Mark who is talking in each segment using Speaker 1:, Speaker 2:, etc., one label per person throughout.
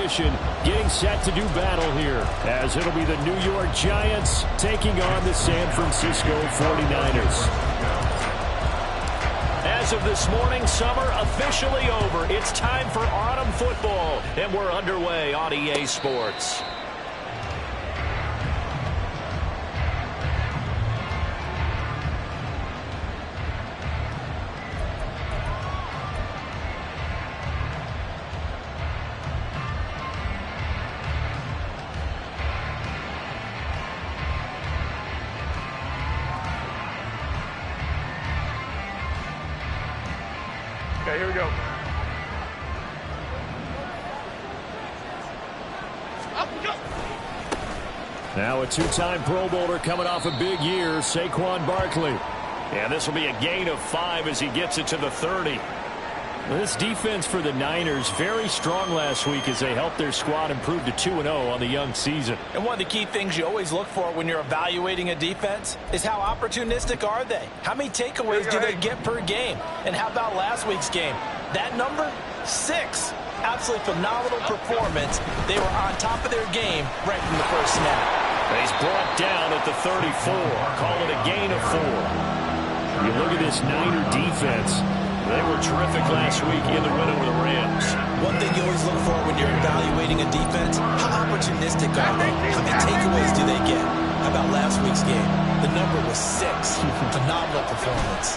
Speaker 1: position, getting set to do battle here, as it'll be the New York Giants taking on the San Francisco 49ers. As of this morning, summer officially over. It's time for autumn football, and we're underway on EA Sports.
Speaker 2: Okay, here we go.
Speaker 1: Now a two-time Pro Bowler coming off a big year, Saquon Barkley. And this will be a gain of 5 as he gets it to the 30. This defense for the Niners very strong last week as they helped their squad improve to 2-0 on the young season.
Speaker 3: And one of the key things you always look for when you're evaluating a defense is how opportunistic are they? How many takeaways do they get per game? And how about last week's game? That number? 6. Absolutely phenomenal performance. They were on top of their game right from the first snap.
Speaker 1: He's brought down at the 34. Call it a gain of 4. You look at this Niner defense. They were terrific last week in the win over the Rams.
Speaker 3: One thing you always look for when you're evaluating a defense, how opportunistic are they? How many takeaways do they get? How about last week's game? The number was 6. Phenomenal performance.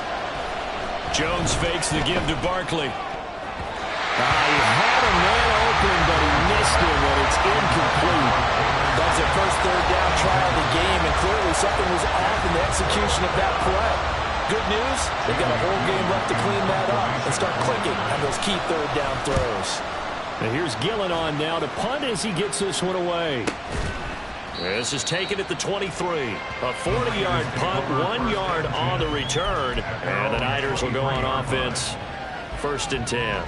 Speaker 1: Jones fakes the give to Barkley. He had a man open, but he missed him, and it's incomplete.
Speaker 3: That was their first third down try of the game, and clearly something was off in the execution of that play. Good news, they've got a whole game left to clean that up and start clicking on those key third down throws.
Speaker 1: And here's Gillen on now to punt as he gets this one away. This is taken at the 23. A 40-yard punt, 1 yard on the return. And the Niners will go on offense. 1st and 10.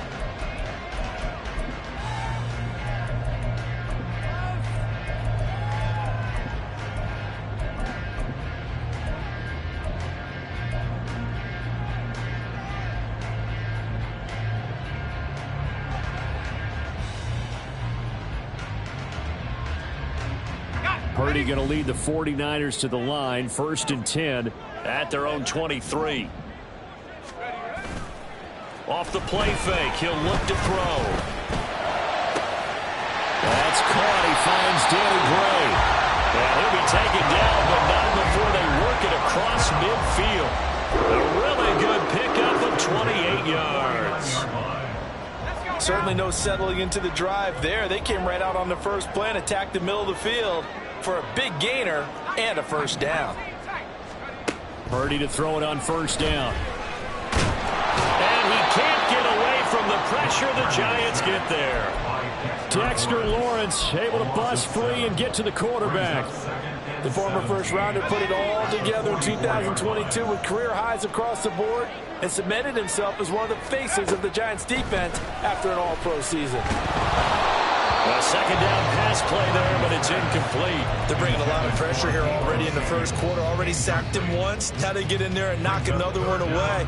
Speaker 1: Purdy going to lead the 49ers to the line. 1st and 10 at their own 23. Off the play fake. He'll look to throw. That's caught. He finds Danny Gray. And he'll be taken down, but not before they work it across midfield. A really good pickup of 28 yards.
Speaker 3: Certainly no settling into the drive there. They came right out on the first play and attacked the middle of the field for a big gainer and a 1st down.
Speaker 1: Purdy to throw it on 1st down. And he can't get away from the pressure. The Giants get there. Dexter Lawrence able to bust free and get to the quarterback.
Speaker 3: The former first-rounder put it all together in 2022 with career highs across the board and cemented himself as one of the faces of the Giants' defense after an all-pro season.
Speaker 1: A 2nd down pass play there, but it's incomplete.
Speaker 3: They're bringing a lot of pressure here already in the first quarter. Already sacked him once. Now they get in there and knock another one away.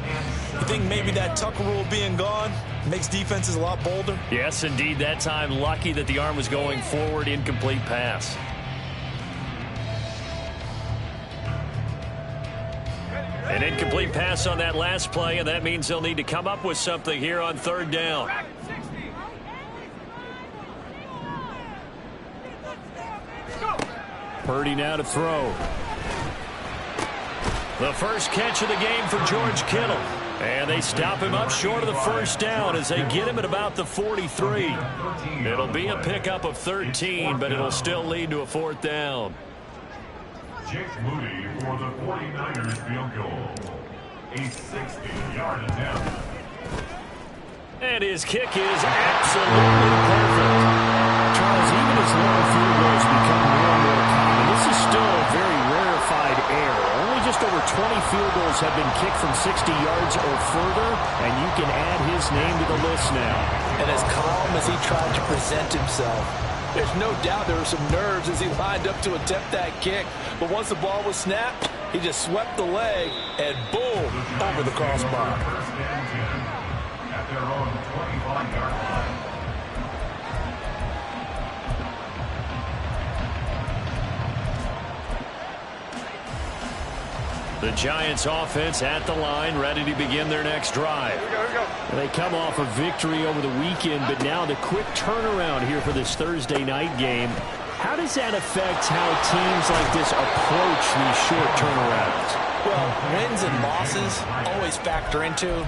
Speaker 3: You think maybe that Tucker rule being gone makes defenses a lot bolder?
Speaker 1: Yes, indeed. That time, lucky that the arm was going forward. Incomplete pass. An incomplete pass on that last play, and that means they'll need to come up with something here on 3rd down. Purdy now to throw. The first catch of the game for George Kittle. And they stop him up short of the 1st down as they get him at about the 43. It'll be a pickup of 13, but it'll still lead to a 4th down.
Speaker 4: Jake Moody for the 49ers field goal. A 60-yard attempt.
Speaker 1: And his kick is absolutely perfect. Charles, even as long field goals become more and more common, this is still a very rarefied error. Only just over 20 field goals have been kicked from 60 yards or further, and you can add his name to the list now.
Speaker 3: And as calm as he tried to present himself, there's no doubt there were some nerves as he lined up to attempt that kick. But once the ball was snapped, he just swept the leg and boom, over the crossbar.
Speaker 4: At their own 25-yard line.
Speaker 1: The Giants offense at the line, ready to begin their next drive.
Speaker 2: Here we go.
Speaker 1: They come off a victory over the weekend, but now the quick turnaround here for this Thursday night game. How does that affect how teams like this approach these short turnarounds?
Speaker 3: Well, wins and losses always factor into,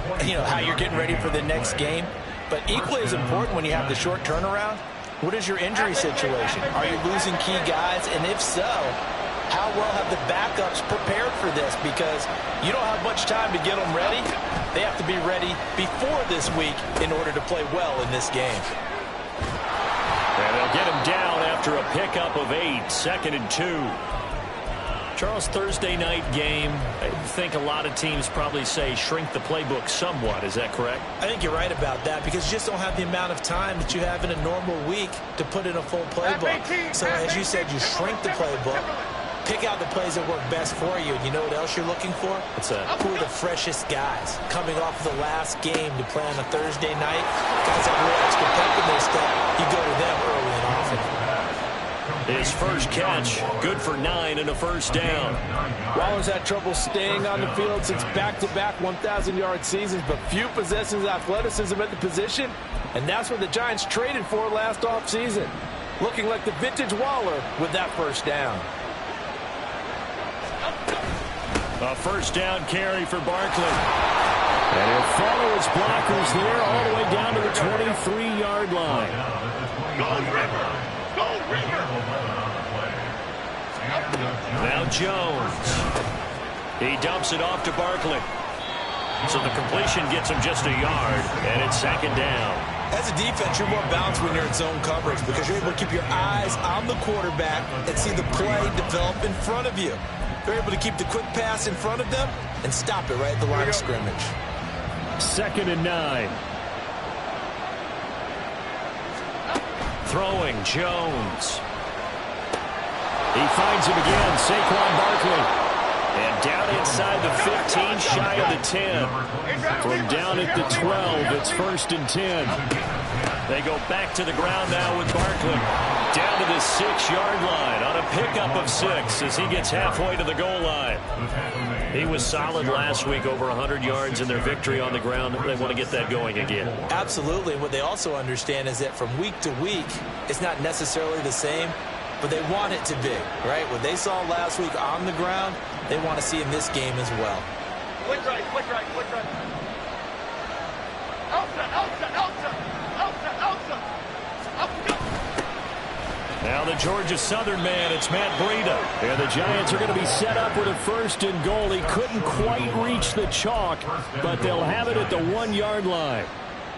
Speaker 3: how you're getting ready for the next game. But equally as important when you have the short turnaround, what is your injury situation? Are you losing key guys? And if so, how well have the backups prepared for this? Because you don't have much time to get them ready. They have to be ready before this week in order to play well in this game.
Speaker 1: And they'll get him down after a pickup of 8, 2nd and 2. Charles, Thursday night game, I think a lot of teams probably say shrink the playbook somewhat. Is that correct?
Speaker 3: I think you're right about that because you just don't have the amount of time that you have in a normal week to put in a full playbook. So as you said, you shrink the playbook. Pick out the plays that work best for you. And you know what else you're looking for?
Speaker 1: What's that?
Speaker 3: Who are the freshest guys? Coming off of the last game to play on a Thursday night, guys have a little extra pep in their step. You go to them early and often.
Speaker 1: His first catch, good for 9 and a first down.
Speaker 5: Rollins had trouble staying on the field since back-to-back 1,000-yard seasons, but few possessions athleticism at the position, and that's what the Giants traded for last offseason. Looking like the vintage Waller with that first down.
Speaker 1: A first down carry for Barkley. And he'll follow his blockers there all the way down to the 23-yard line.
Speaker 2: Go River! Go River!
Speaker 1: Now Jones. He dumps it off to Barkley. So the completion gets him just a yard, and it's 2nd down.
Speaker 3: As a defense, you're more balanced when you're in zone coverage because you're able to keep your eyes on the quarterback and see the play develop in front of you. They're able to keep the quick pass in front of them and stop it right at the line of scrimmage.
Speaker 1: 2nd and 9. Throwing, Jones. He finds him again, Saquon Barkley. And down inside the 15, shy of the 10. From down at the 12, it's 1st and 10. They go back to the ground now with Barkley. Down to the 6-yard line on a pickup of 6 as he gets halfway to the goal line. He was solid last week, over 100 yards in their victory on the ground. They want to get that going again.
Speaker 3: Absolutely. What they also understand is that from week to week, it's not necessarily the same, but they want it to be, right? What they saw last week on the ground, they want to see in this game as well.
Speaker 2: Flick right, flick right, flick right. Elsa, Elsa, Elsa, Elsa, Elsa.
Speaker 1: Now the Georgia Southern man, it's Matt Breida. And the Giants are going to be set up with a 1st and goal. He couldn't quite reach the chalk, but they'll have it at the 1-yard line.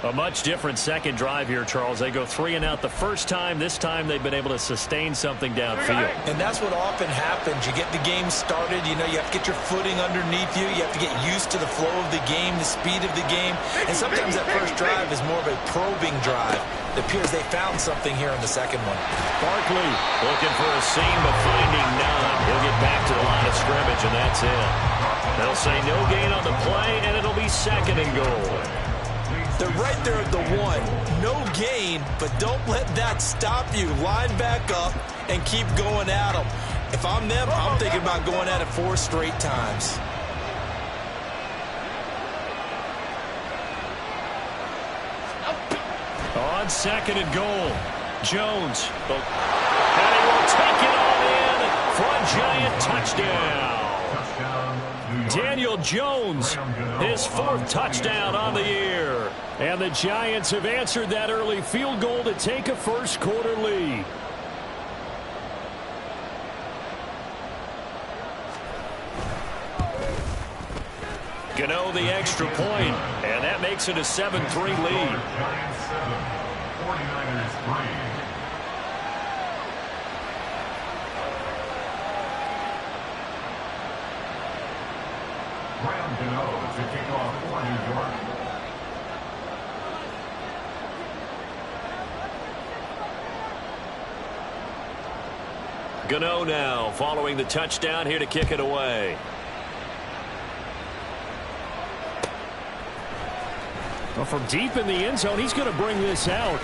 Speaker 1: A much different second drive here, Charles. They go 3 and out the first time. This time they've been able to sustain something downfield.
Speaker 3: And that's what often happens. You get the game started. You have to get your footing underneath you. You have to get used to the flow of the game, the speed of the game. And sometimes that first drive is more of a probing drive. It appears they found something here in the second one.
Speaker 1: Barkley looking for a seam, but finding none. He'll get back to the line of scrimmage, and that's it. They'll say no gain on the play, and it'll be 2nd and goal.
Speaker 3: They're right there at the 1. No gain, but don't let that stop you. Line back up and keep going at them. If I'm them, I'm thinking about going at it 4 straight times.
Speaker 1: On 2nd and goal, Jones. And he will take it all in for a Giant touchdown. Daniel Jones, his 4th touchdown on the year. And the Giants have answered that early field goal to take a first-quarter lead. Gano the extra point, and that makes it a 7-3 lead.
Speaker 4: Giants 7, 49ers 3. Graham Gano to kick off for New York.
Speaker 1: Gano now following the touchdown here to kick it away. Well, from deep in the end zone, he's going to bring this out.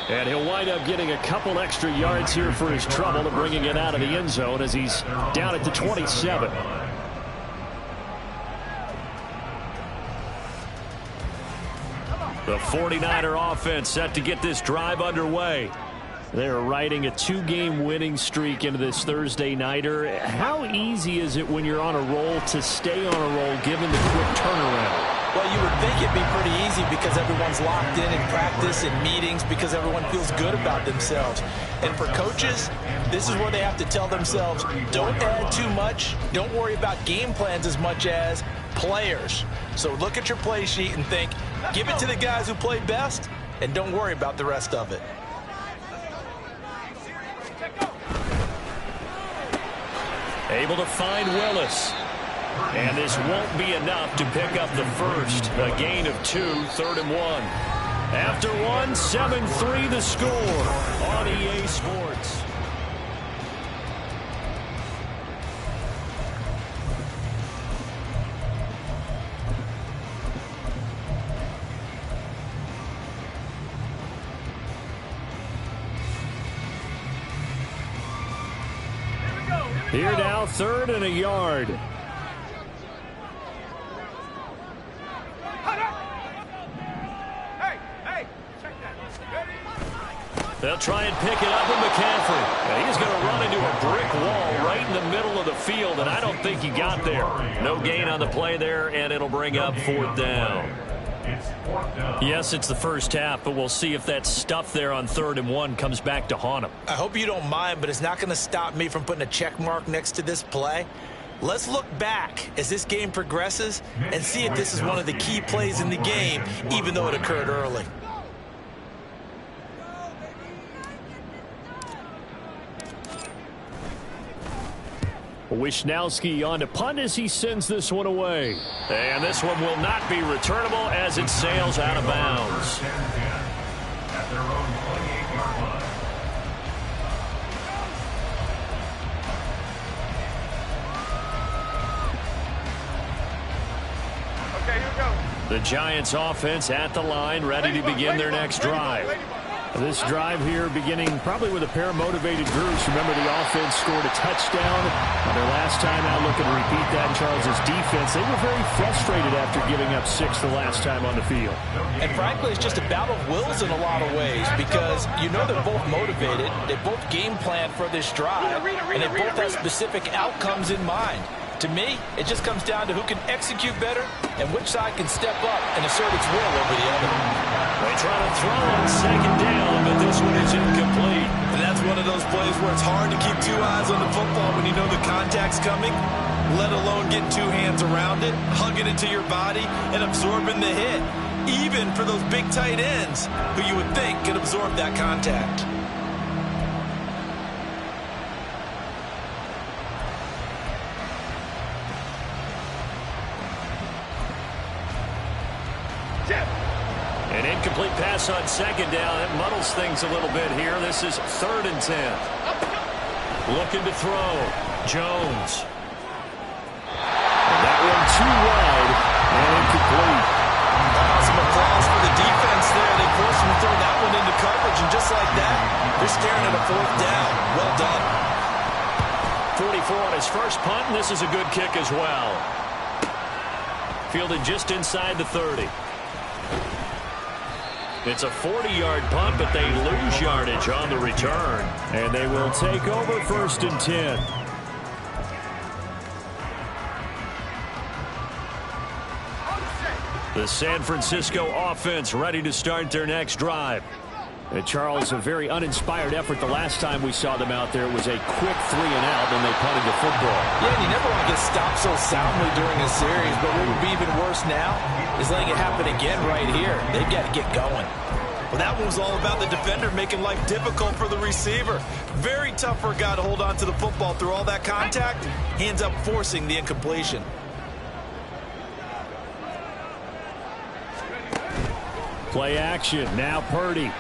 Speaker 1: And he'll wind up getting a couple extra yards here for his trouble and bringing it out of the end zone as he's down at the 27. The 49er offense set to get this drive underway. They're riding a 2-game winning streak into this Thursday nighter. How easy is it when you're on a roll to stay on a roll given the quick turnaround?
Speaker 3: Well, you would think it'd be pretty easy because everyone's locked in practice and meetings because everyone feels good about themselves. And for coaches, this is where they have to tell themselves, don't add too much. Don't worry about game plans as much as players. So look at your play sheet and think, give it to the guys who play best, and don't worry about the rest of it.
Speaker 1: Able to find Willis. And this won't be enough to pick up the first. A gain of 2, 3rd and 1. After 1, 7-3 the score on EA Sports.
Speaker 2: Here
Speaker 1: Here
Speaker 2: we go.
Speaker 1: now, 3rd and a yard.
Speaker 2: Hey, check that. Ready?
Speaker 1: They'll try and pick it up with McCaffrey. Now, he's going to run into a brick wall right in the middle of the field, and I don't think he got there. No gain on the play there, and it'll bring up 4th down. Yes, it's the first half, but we'll see if that stuff there on 3rd and 1 comes back to haunt him.
Speaker 3: I hope you don't mind, but it's not going to stop me from putting a check mark next to this play. Let's look back as this game progresses and see if this is one of the key plays in the game, even though it occurred early.
Speaker 1: Wishnowski on to punt as he sends this one away. And this one will not be returnable as it sails out of bounds.
Speaker 4: At their own 28-yard line.
Speaker 2: Okay, here we go.
Speaker 1: The Giants offense at the line, ready to begin their next drive. This drive here beginning probably with a pair of motivated groups. Remember, the offense scored a touchdown on their last time out. Looking to repeat that in Charles's defense. They were very frustrated after giving up 6 the last time on the field.
Speaker 3: And frankly, it's just a battle of wills in a lot of ways because you know they're both motivated. They both game plan for this drive, and they both have specific outcomes in mind. To me, it just comes down to who can execute better and which side can step up and assert its will over the other.
Speaker 1: They try to throw on 2nd down, but this one is incomplete.
Speaker 3: And that's one of those plays where it's hard to keep 2 eyes on the football when you know the contact's coming, let alone getting 2 hands around it, hugging it to your body, and absorbing the hit, even for those big tight ends who you would think could absorb that contact.
Speaker 1: An incomplete pass on 2nd down. It muddles things a little bit here. This is 3rd and 10. Looking to throw. Jones. And that one too wide and incomplete.
Speaker 3: Some applause for the defense there. They forced him to throw that one into coverage, and just like that, they're staring at a 4th down. Well done.
Speaker 1: 44 on his first punt, and this is a good kick as well. Fielded just inside the 30. It's a 40-yard punt, but they lose yardage on the return. And they will take over 1st and 10. The San Francisco offense ready to start their next drive. Charles, a very uninspired effort the last time we saw them out there. It was a quick 3 and out, then they punted the football.
Speaker 3: Yeah, and you never want to get stopped so soundly during a series, but what would be even worse now is letting it happen again right here. They've got to get going. Well, that one was all about the defender making life difficult for the receiver. Very tough for a guy to hold on to the football through all that contact. He ends up forcing the incompletion.
Speaker 1: Play action. Now Purdy.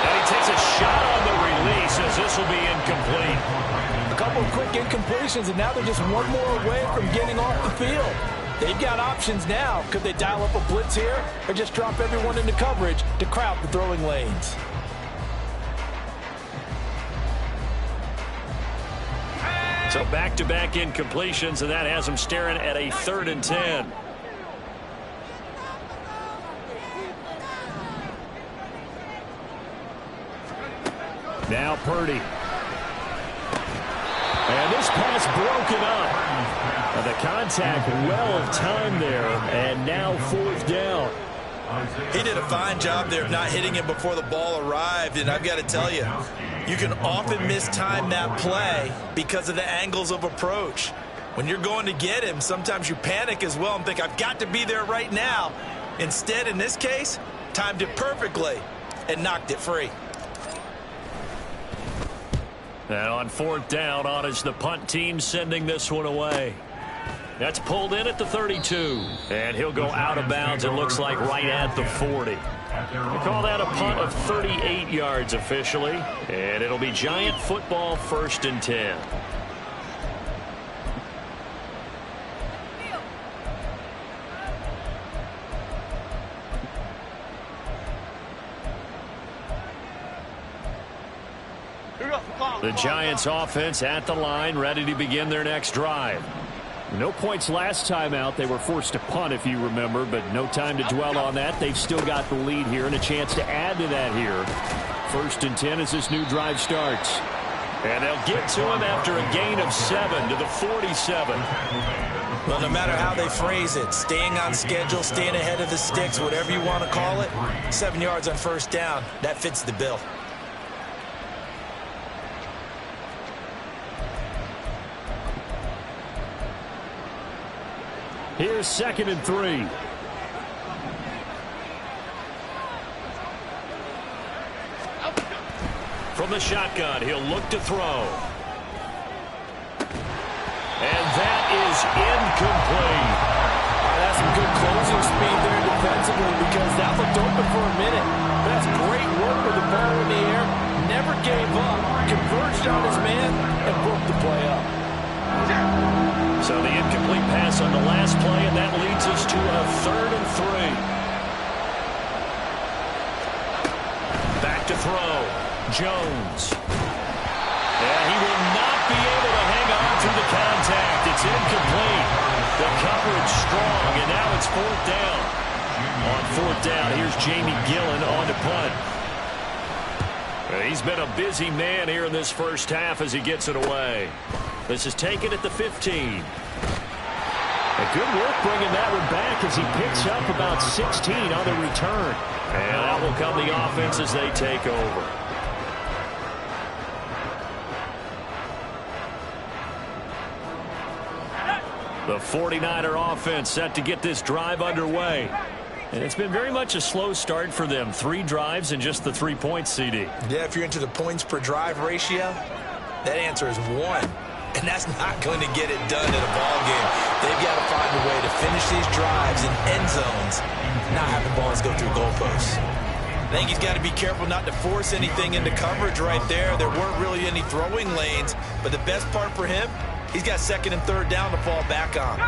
Speaker 1: And he takes a shot on the release as this will be incomplete.
Speaker 3: A couple of quick incompletions, and now they're just one more away from getting off the field. They've got options now. Could they dial up a blitz here or just drop everyone into coverage to crowd the throwing lanes?
Speaker 1: So back-to-back incompletions, and that has them staring at a 3rd and 10. Now Purdy. And this pass broken up. The contact well timed there, and now 4th down.
Speaker 3: He did a fine job there of not hitting him before the ball arrived, and I've got to tell you, you can often mistime that play because of the angles of approach. When you're going to get him, sometimes you panic as well and think, I've got to be there right now. Instead, in this case, timed it perfectly and knocked it free.
Speaker 1: And on 4th down, on is the punt team sending this one away. That's pulled in at the 32. And he'll go out of bounds, it looks like, right at the 40. They call that a punt of 38 yards officially. And it'll be Giant football, 1st and 10. The Giants offense at the line, ready to begin their next drive. No points last time out. They were forced to punt, if you remember, but no time to dwell on that. They've still got the lead here and a chance to add to that here. 1st and 10 as this new drive starts. And they'll get to him after a gain of 7 to the 47.
Speaker 3: Well, no matter how they phrase it, staying on schedule, staying ahead of the sticks, whatever you want to call it, 7 yards on 1st down, that fits the bill.
Speaker 1: Here's 2nd and 3. From the shotgun, he'll look to throw. And that is incomplete.
Speaker 5: That's some good closing speed there defensively because that looked open for a minute. That's great work with the ball in the air. Never gave up. Converged on his man and broke the play up.
Speaker 1: So the incomplete pass on the last play, and that leads us to a 3rd and 3. Back to throw. Jones. And he will not be able to hang on through the contact. It's incomplete. The coverage strong, and now it's 4th down. On 4th down, here's Jamie Gillen on to punt. He's been a busy man here in this first half as he gets it away. This is taken at the 15. A good work bringing that one back as he picks up about 16 on the return. And out will come the offense as they take over. The 49er offense set to get this drive underway. And it's been very much a slow start for them. 3 drives and just the 3 points, CD.
Speaker 3: Yeah, if you're into the points per drive ratio, that answer is 1. And that's not going to get it done in a ball game. They've got to find a way to finish these drives in end zones, not having balls go through goalposts. I think he's got to be careful not to force anything into coverage right there. There weren't really any throwing lanes, but the best part for him, he's got 2nd and 3rd down to fall back on.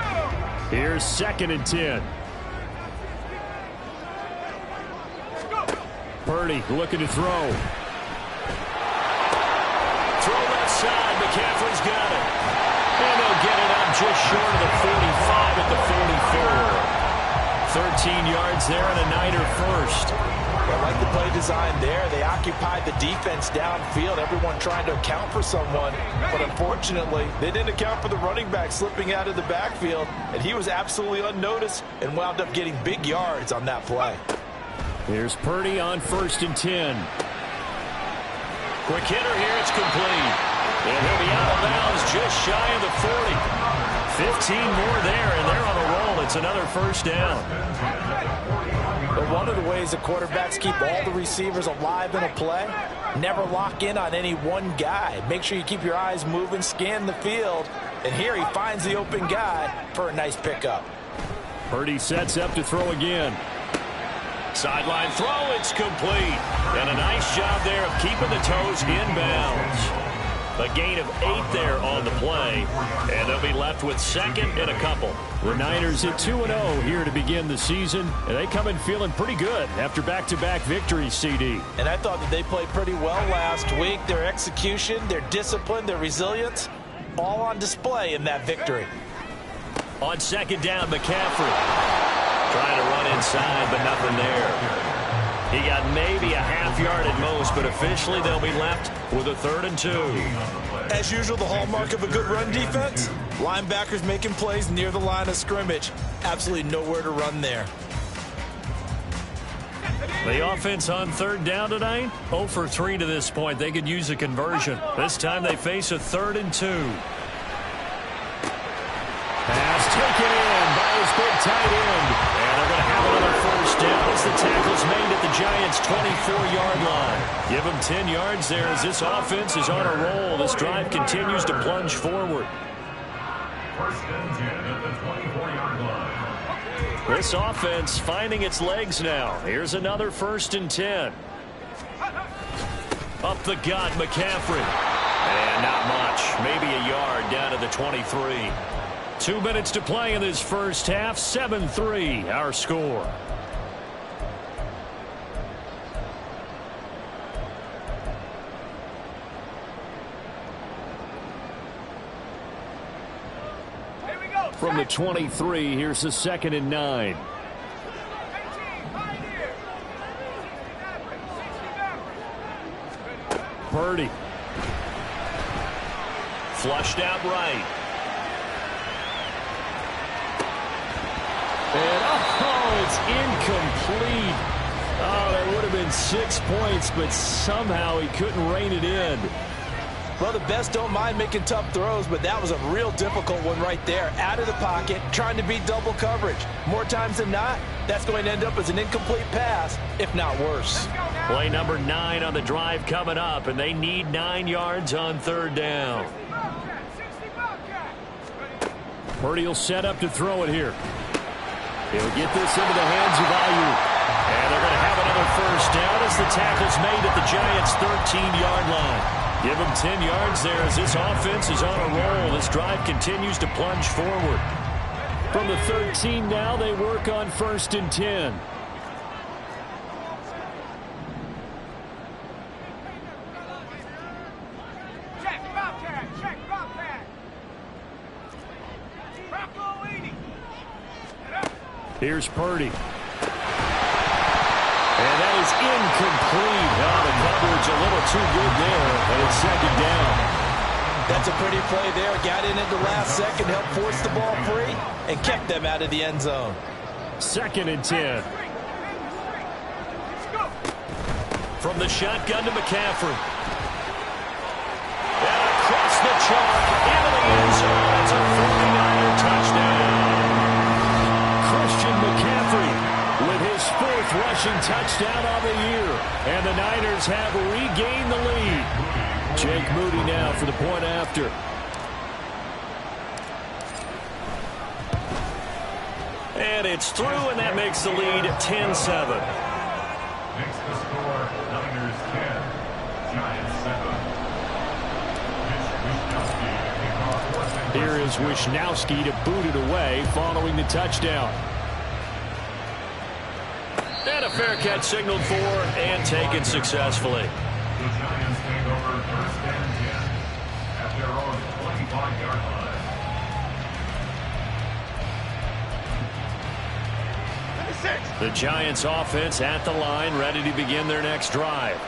Speaker 1: Here's 2nd and 10. Purdy looking to throw. Throw left side. McCaffrey's got it. And they'll get it up just short of the 45 at the 44. 13 yards there and a Niner first.
Speaker 5: I like the play design there. They occupied the defense downfield. Everyone trying to account for someone. But unfortunately, they didn't account for the running back slipping out of the backfield. And he was absolutely unnoticed and wound up getting big yards on that play.
Speaker 1: Here's Purdy on 1st and 10. Quick hitter here. It's complete. And he'll be out of bounds just shy of the 40. 15 more there, and they're on a roll. It's another 1st down.
Speaker 5: But one of the ways the quarterbacks keep all the receivers alive in a play, never lock in on any one guy. Make sure you keep your eyes moving, scan the field. And here he finds the open guy for a nice pickup.
Speaker 1: Purdy sets up to throw again. Sideline throw, it's complete. And a nice job there of keeping the toes inbounds. A gain of 8 there on the play. And they'll be left with 2nd and a couple. The Niners at 2-0 here to begin the season. And they come in feeling pretty good after back-to-back victories, CD.
Speaker 5: And I thought that they played pretty well last week. Their execution, their discipline, their resilience, all on display in that victory.
Speaker 1: On 2nd down, McCaffrey. Trying to run inside, but nothing there. He got maybe a half yard at most, but officially they'll be left with a 3rd and 2.
Speaker 3: As usual, the hallmark of a good run defense, linebackers making plays near the line of scrimmage. Absolutely nowhere to run there.
Speaker 1: The offense on 3rd down tonight, 0 for 3 to this point. They could use a conversion. This time they face a 3rd and 2. Pass taken in by his big tight end. And they're going to have another 1st down as the tackle's made at the Giants' 24-yard line. Give them 10 yards there as this offense is on a roll. This drive continues to plunge forward.
Speaker 4: 1st and 10 at the 24-yard line.
Speaker 1: This offense finding its legs now. Here's another 1st and 10. Up the gut, McCaffrey. And not much. Maybe a yard down to the 23. 2 minutes to play in this first half. 7-3 our score. From the 23, here's the 2nd and 9. Purdy. Flushed out right. And, oh, it's incomplete. Oh, that would have been 6 points, but somehow he couldn't rein it in.
Speaker 3: Well, the best don't mind making tough throws, but that was a real difficult one right there. Out of the pocket, trying to beat double coverage. More times than not, that's going to end up as an incomplete pass, if not worse.
Speaker 1: Play number 9 on the drive coming up, and they need 9 yards on 3rd down. Purdy will set up to throw it here. He'll get this into the hands of Ayuk. And they're going to have another 1st down as the tackle's made at the Giants' 13-yard line. Give them 10 yards there as this offense is on a roll. This drive continues to plunge forward. From the 13 now, they work on 1st and 10. Here's Purdy. And that is incomplete. Oh, the coverage a little too good there, and it's 2nd down.
Speaker 3: That's a pretty play there. Got in at the last second, helped force the ball free, and kept them out of the end zone.
Speaker 1: 2nd and 10. From the shotgun to McCaffrey. And across the chalk into the end zone. It's a 49er touchdown. Christian McCaffrey with his 4th rushing touchdown of the year. And the Niners have regained the lead. Jake Moody now for the point after. And it's through, and that makes the lead 10-7.
Speaker 4: Makes the score Niners 10, Giants 7.
Speaker 1: Here is Wishnowsky to boot it away following the touchdown. And a fair catch signaled for and taken successfully.
Speaker 4: The Giants take over 1st and 10 at their own 25-yard line.
Speaker 1: The Giants offense at the line, ready to begin their next drive.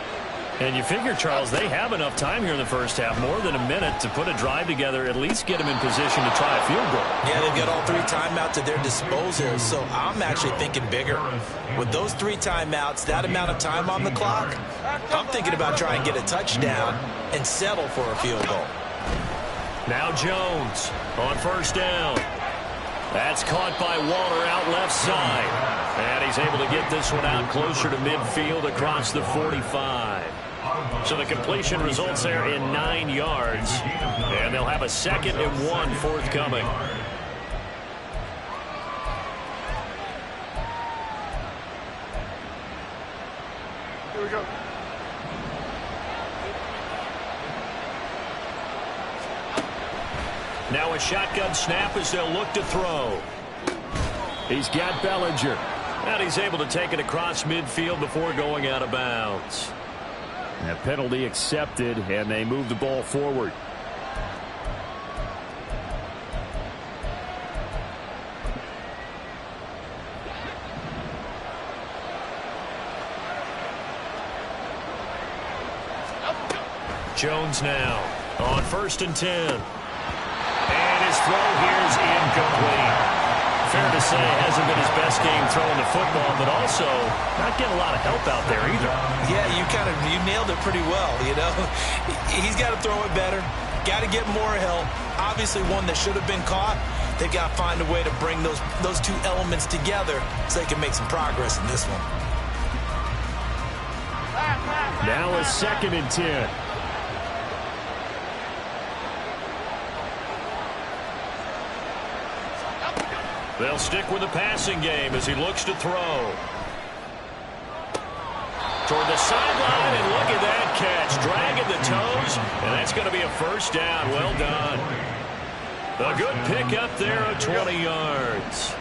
Speaker 1: And you figure, Charles, they have enough time here in the first half, more than a minute to put a drive together, at least get them in position to try a field goal.
Speaker 3: Yeah, they've got all 3 timeouts at their disposal, so I'm actually thinking bigger. With those 3 timeouts, that amount of time on the clock, I'm thinking about trying to get a touchdown and settle for a field goal.
Speaker 1: Now Jones on 1st down. That's caught by Waller out left side. And he's able to get this one out closer to midfield across the 45. So the completion results there in 9 yards. And they'll have a 2nd and 1 forthcoming.
Speaker 2: Here we go.
Speaker 1: Now a shotgun snap as they'll look to throw. He's got Bellinger. And he's able to take it across midfield before going out of bounds. A penalty accepted, and they move the ball forward. Jones now on 1st and 10. And his throw here is incomplete. Fair to say, hasn't been his best game throwing the football, but also not getting a lot of help out there either.
Speaker 3: Yeah, you nailed it pretty well, you know. He's got to throw it better. Got to get more help. Obviously one that should have been caught. They've got to find a way to bring those two elements together so they can make some progress in this one.
Speaker 1: Now a 2nd and 10. They'll stick with the passing game as he looks to throw. Toward the sideline, and look at that catch. Dragging the toes, and that's going to be a 1st down. Well done. A good pick up there at 20 yards.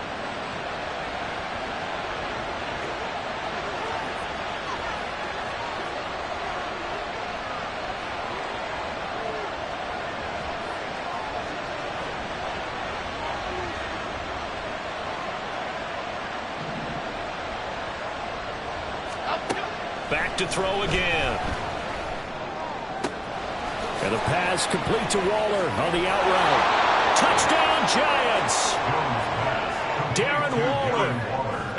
Speaker 1: Back to throw again. And the pass complete to Waller on the out route. Touchdown, Giants! Darren Waller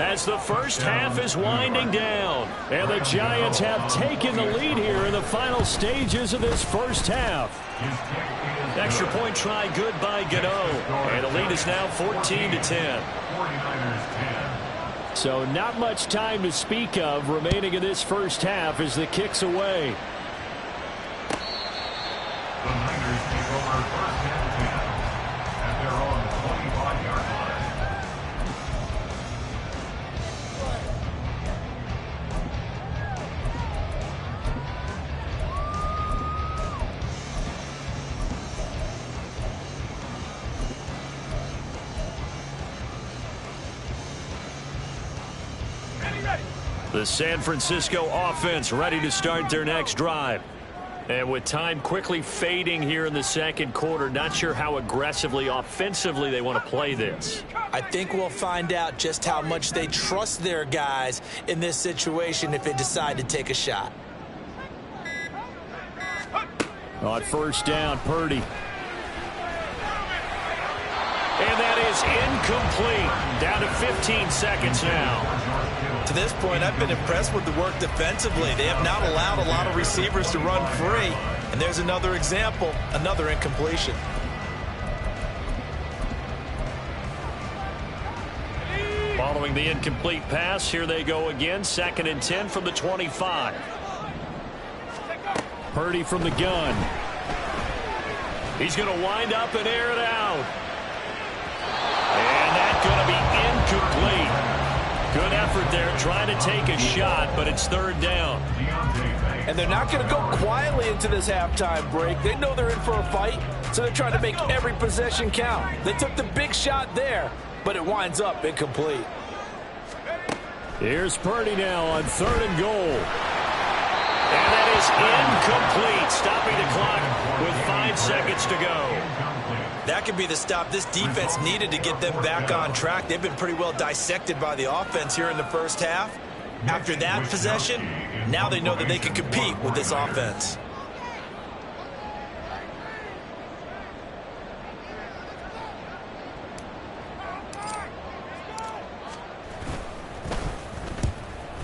Speaker 1: as the first half is winding down. And the Giants have taken the lead here in the final stages of this first half. Extra point try good by Gano. And the lead is now 14-10. So not much time to speak of remaining in this first half as the kick's away.
Speaker 4: The Niners take over 1st and 10 at their own 25-yard line.
Speaker 1: The San Francisco offense ready to start their next drive. And with time quickly fading here in the 2nd quarter, not sure how aggressively, offensively they want to play this.
Speaker 3: I think we'll find out just how much they trust their guys in this situation if they decide to take a shot.
Speaker 1: On 1st down, Purdy. And that is incomplete. Down to 15 seconds now.
Speaker 3: To this point, I've been impressed with the work defensively. They have not allowed a lot of receivers to run free. And there's another example, another incompletion.
Speaker 1: Following the incomplete pass, here they go again. 2nd and 10 from the 25. Purdy from the gun. He's going to wind up and air it out. And that's going to be incomplete. Good effort there trying to take a shot, but it's 3rd down.
Speaker 5: And they're not going to go quietly into this halftime break. They know they're in for a fight, so they're trying to make every possession count. They took the big shot there, but it winds up incomplete.
Speaker 1: Here's Purdy now on 3rd and goal. And that is incomplete, stopping the clock with 5 seconds to go.
Speaker 3: That could be the stop this defense needed to get them back on track. They've been pretty well dissected by the offense here in the first half. After that possession, now they know that they can compete with this offense.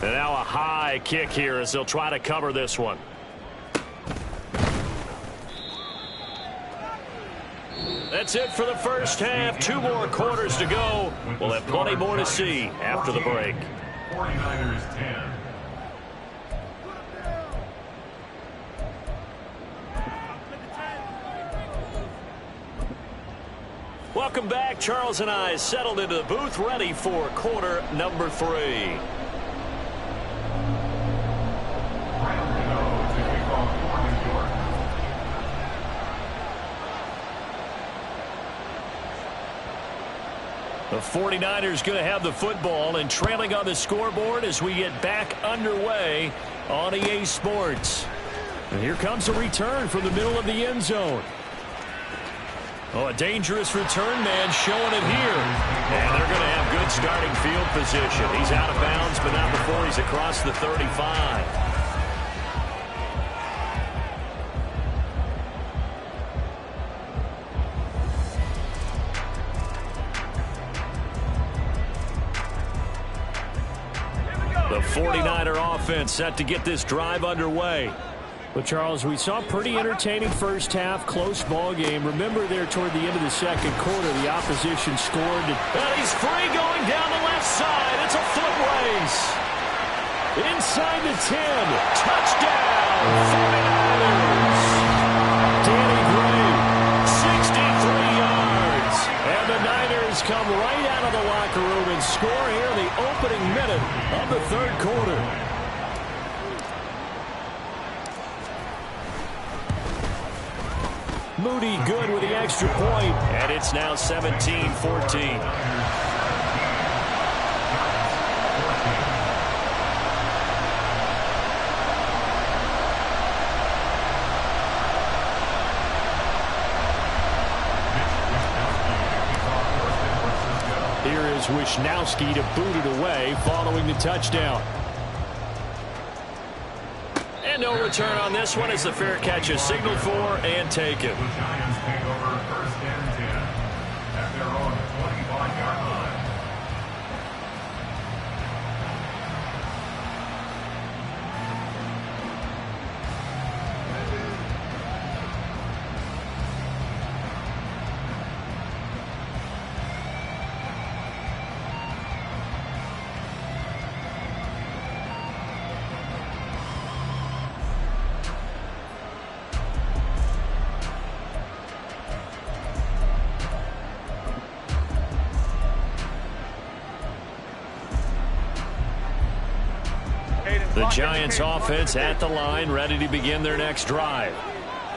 Speaker 1: And now a high kick here as they'll try to cover this one. That's it for the first half. 2 more quarters to go. We'll have plenty more to see after the break.
Speaker 4: 49ers 10.
Speaker 1: Welcome back. Charles and I settled into the booth, ready for quarter number 3. The 49ers going to have the football and trailing on the scoreboard as we get back underway on EA Sports. And here comes a return from the middle of the end zone. Oh, a dangerous return man showing it here. And they're going to have good starting field position. He's out of bounds, but not before he's across the 35. 49er offense set to get this drive underway.
Speaker 2: Well, Charles, we saw a pretty entertaining first half, close ball game. Remember there toward the end of the second quarter, the opposition scored.
Speaker 1: And he's free going down the left side. It's a foot race. Inside the 10. Touchdown, 49ers. Danny Gray, 63 yards. And the Niners come right out of the locker room and score here in the opening minute of the third quarter. Moody good with the extra point, and it's now 17-14. Here is Wisnowski to boot it away following the touchdown. And no return on this one as the fair catch is signaled for and taken.
Speaker 4: The Giants take over first and 10 at their own 25-yard line.
Speaker 1: The Giants offense at the line, ready to begin their next drive.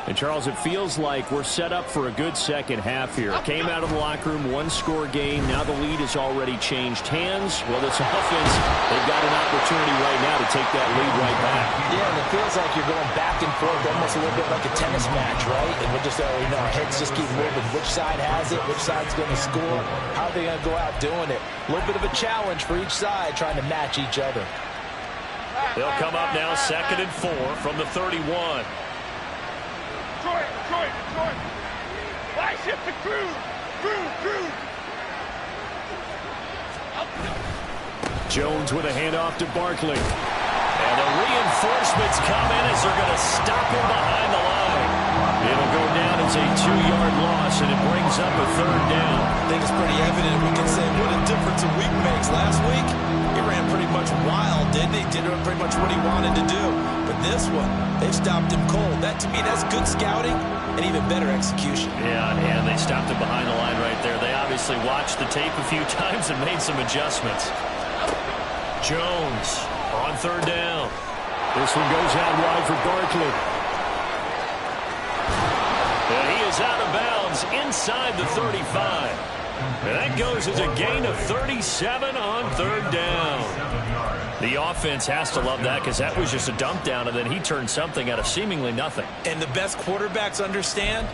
Speaker 2: And, Charles, it feels like we're set up for a good second half here. Came out of the locker room, one-score game. Now the lead has already changed hands. Well, this offense, they've got an opportunity right now to take that lead right back.
Speaker 3: Yeah, and it feels like you're going back and forth almost a little bit like a tennis match, right? And we're just, our heads just keep moving. Which side has it? Which side's going to score? How are they going to go out doing it? A little bit of a challenge for each side trying to match each other.
Speaker 1: They'll come up now 2nd and 4 from the 31.
Speaker 2: Jones with a handoff to Barkley.
Speaker 1: And the reinforcements come in as they're going to stop him behind the line. It'll go down as a 2-yard loss, and it brings up a 3rd down.
Speaker 3: I think it's pretty evident we can say what a difference a week makes. Last week, he ran pretty much wild, didn't he? Did pretty much what he wanted to do. But this one, they stopped him cold. That, to me, that's good scouting and even better execution.
Speaker 1: Yeah, and they stopped him behind the line right there. They obviously watched the tape a few times and made some adjustments. Jones on 3rd down.
Speaker 2: This one goes out wide for Barkley.
Speaker 1: And he is out of bounds inside the 35. And that goes as a gain of 37 on 3rd down. The offense has to love that because that was just a dump down, and then he turned something out of seemingly nothing.
Speaker 3: And the best quarterbacks understand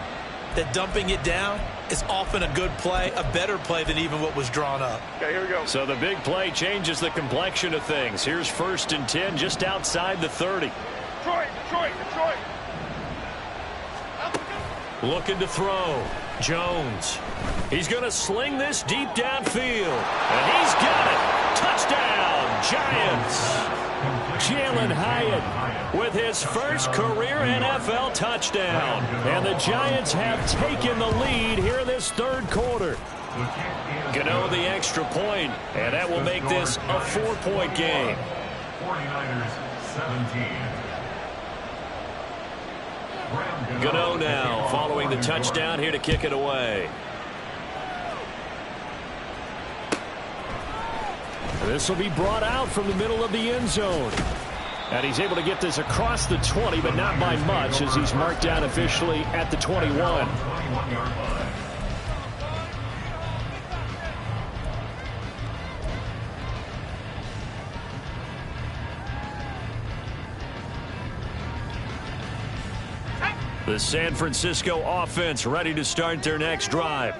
Speaker 3: that dumping it down is often a good play, a better play than even what was drawn up.
Speaker 2: Okay, here we go.
Speaker 1: So the big play changes the complexion of things. Here's 1st and 10 just outside the 30.
Speaker 2: Detroit.
Speaker 1: Looking to throw. Jones. He's going to sling this deep downfield. And he's got it. Touchdown, Giants. Jalen Hyatt with his first career NFL touchdown. And the Giants have taken the lead here in this 3rd quarter. Gano the extra point, and that will make this a 4-point game.
Speaker 4: 49ers 17.
Speaker 1: Gano now following the touchdown here to kick it away.
Speaker 2: This will be brought out from the middle of the end zone. And he's able to get this across the 20, but not by much as he's marked down officially at the 21.
Speaker 4: 21-yard line.
Speaker 1: The San Francisco offense ready to start their next drive.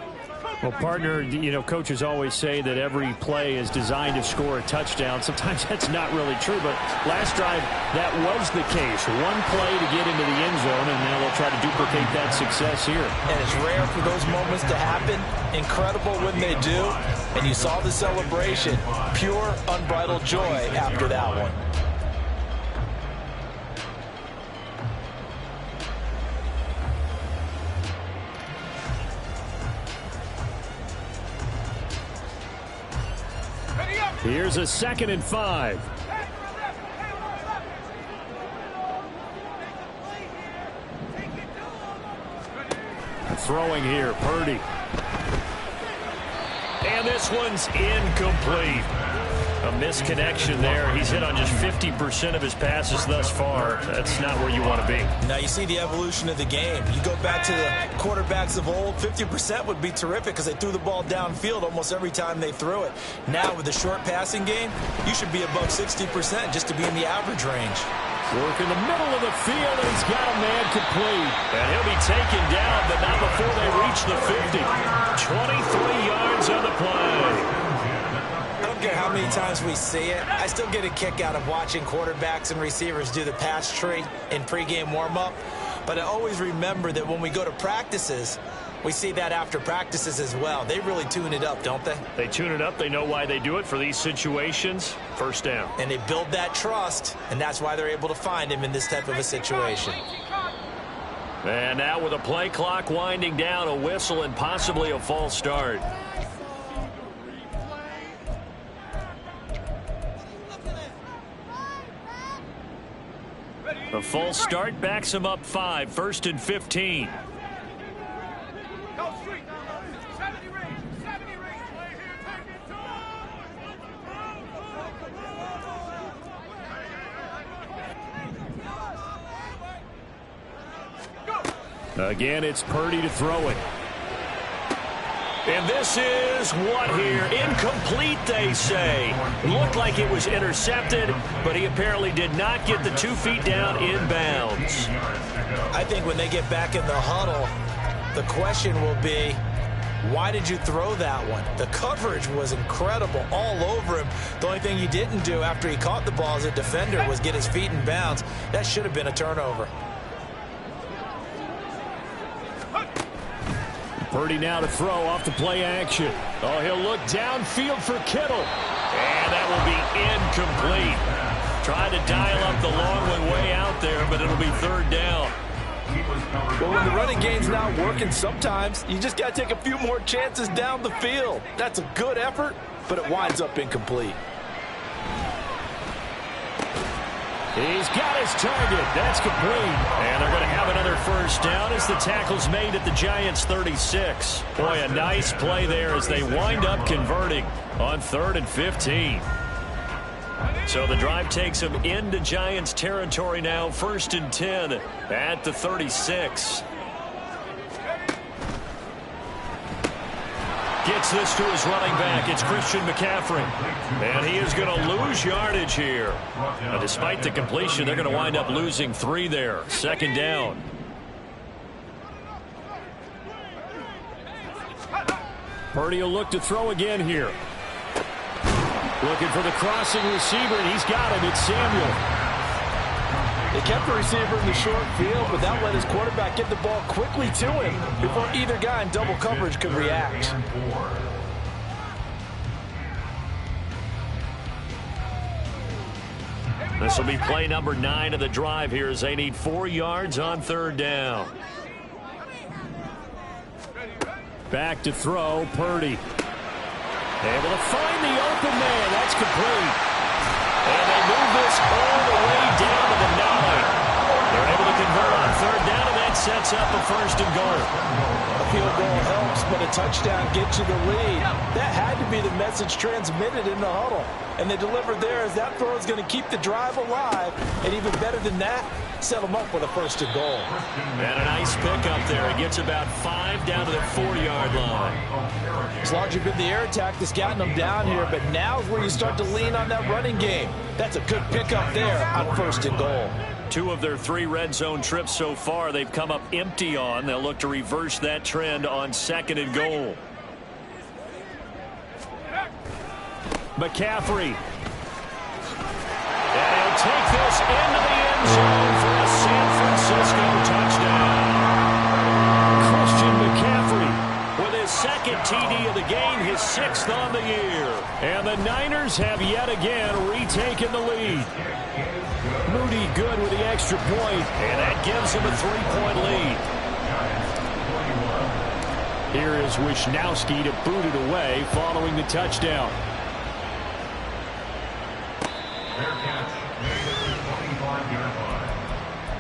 Speaker 2: Well, partner, coaches always say that every play is designed to score a touchdown. Sometimes that's not really true, but last drive, that was the case. One play to get into the end zone, and now they'll try to duplicate that success here.
Speaker 3: And it's rare for those moments to happen. Incredible when they do. And you saw the celebration. Pure, unbridled joy after that one.
Speaker 2: Here's a 2nd and 5. Throwing here, Purdy. And this one's incomplete. A misconnection there. He's hit on just 50% of his passes thus far. That's not where you want to be.
Speaker 3: Now you see the evolution of the game. You go back to the quarterbacks of old, 50% would be terrific because they threw the ball downfield almost every time they threw it. Now with the short passing game, you should be above 60% just to be in the average range.
Speaker 2: Work in the middle of the field, and he's got a man complete. And he'll be taken down, but not before they reach the 50. 23 yards on the play.
Speaker 3: I don't care how many times we see it. I still get a kick out of watching quarterbacks and receivers do the pass tree in pregame warm-up. But I always remember that when we go to practices, we see that after practices as well. They really tune it up, don't they?
Speaker 2: They tune it up. They know why they do it for these situations. First down.
Speaker 3: And they build that trust, and that's why they're able to find him in this type of a situation.
Speaker 2: And now with a play clock winding down, a whistle and possibly a false start. A false start backs him up 5, 1st and 15. Again, it's Purdy to throw it. And this is what here? Incomplete, they say. It looked like it was intercepted, but he apparently did not get the 2 feet down in bounds.
Speaker 3: I think when they get back in the huddle, the question will be, why did you throw that one? The coverage was incredible all over him. The only thing he didn't do after he caught the ball as a defender was get his feet in bounds. That should have been a turnover.
Speaker 2: Purdy now to throw off the play action. Oh, he'll look downfield for Kittle. And that will be incomplete. Trying to dial up the long one way out there, but it'll be 3rd down.
Speaker 5: Well, when the running game's not working, sometimes you just got to take a few more chances down the field. That's a good effort, but it winds up incomplete.
Speaker 2: He's got his target. That's complete. And they're going to have another 1st down as the tackle's made at the Giants' 36. Boy, a nice play there as they wind up converting on 3rd and 15. So the drive takes them into Giants territory now, 1st and 10 at the 36. Gets this to his running back. It's Christian McCaffrey. And he is going to lose yardage here. Now, despite the completion, they're going to wind up losing 3 there. 2nd down. Purdy will look to throw again here. Looking for the crossing receiver, and he's got him. It's Samuel.
Speaker 5: They kept the receiver in the short field, but that let his quarterback get the ball quickly to him before either guy in double coverage could react.
Speaker 2: This will be play number 9 of the drive here as they need 4 yards on 3rd down. Back to throw, Purdy. Able to find the open man. That's complete. And they move this all the way down to the 9. They're able to convert on 3rd down, and that sets up a 1st and goal.
Speaker 5: A field goal helps, but a touchdown gets you the lead. That had to be the message transmitted in the huddle. And they delivered there as that throw is going to keep the drive alive. And even better than that, set them up with a 1st and goal.
Speaker 2: And a nice pickup there. It gets about 5 down to the 4-yard line.
Speaker 5: It's largely been the air attack that's gotten them down here, but now is where you start to lean on that running game. That's a good pickup there on 1st and goal.
Speaker 2: 2 of their 3 red zone trips so far they've come up empty on. They'll look to reverse that trend on 2nd and goal. McCaffrey. And he'll take this into the end zone for a San Francisco touchdown. Christian McCaffrey with his 2nd TD of the game, his 6th on the year. And the Niners have yet again retaken the lead. Moody good with the extra point, and that gives him a 3-point lead. Here is Wisnowski to boot it away following the touchdown.
Speaker 4: Fair catch. Made at the 25-yard line.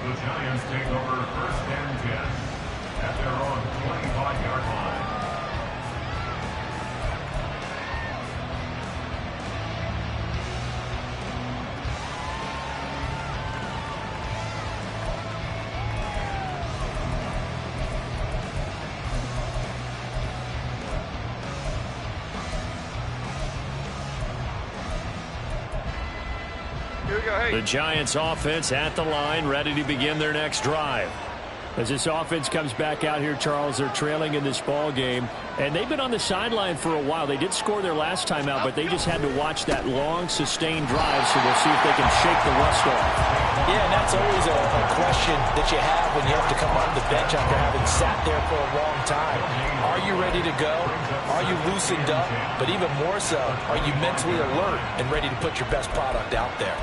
Speaker 4: The Giants take over 1st and 10 at their own 25-yard line.
Speaker 2: The Giants offense at the line, ready to begin their next drive. As this offense comes back out here, Charles, they're trailing in this ball game, and they've been on the sideline for a while. They did score their last time out, but they just had to watch that long, sustained drive, so we'll see if they can shake the rust off.
Speaker 3: Yeah, and that's always a question that you have when you have to come off the bench after having sat there for a long time. Are you ready to go? Are you loosened up? But even more so, are you mentally alert and ready to put your best product out there?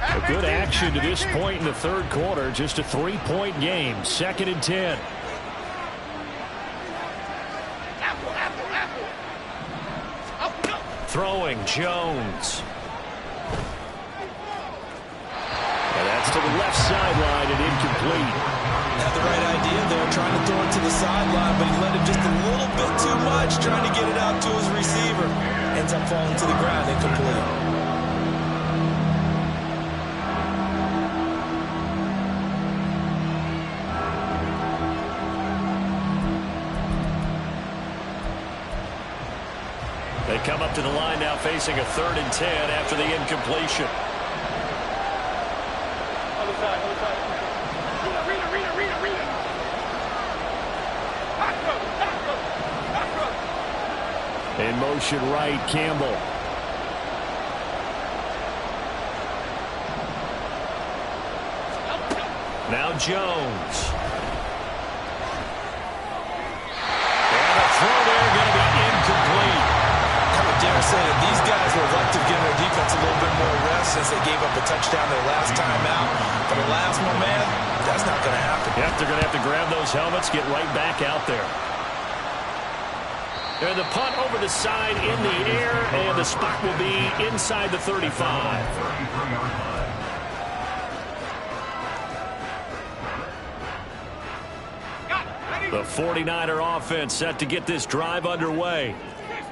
Speaker 2: A good action to this point in the third quarter. Just a 3-point game. 2nd and 10. Throwing Jones. And that's to the left sideline and incomplete.
Speaker 3: Had the right idea there, trying to throw it to the sideline, but he let him just a little bit too much, trying to get it out to his receiver. Ends up falling to the ground, incomplete.
Speaker 2: They come up to the line now facing a 3rd and 10 after the incompletion. In motion right, Campbell. Now Jones. And a throw there going to be incomplete.
Speaker 3: I dare say that these guys would like to give their defense a little bit more rest since they gave up a touchdown their last time out. But the last one, man, that's not going to happen.
Speaker 2: Yep, they're going to have to grab those helmets, get right back out there. And the punt over the side in the air, and the spot will be inside the 35. The 49er offense set to get this drive underway.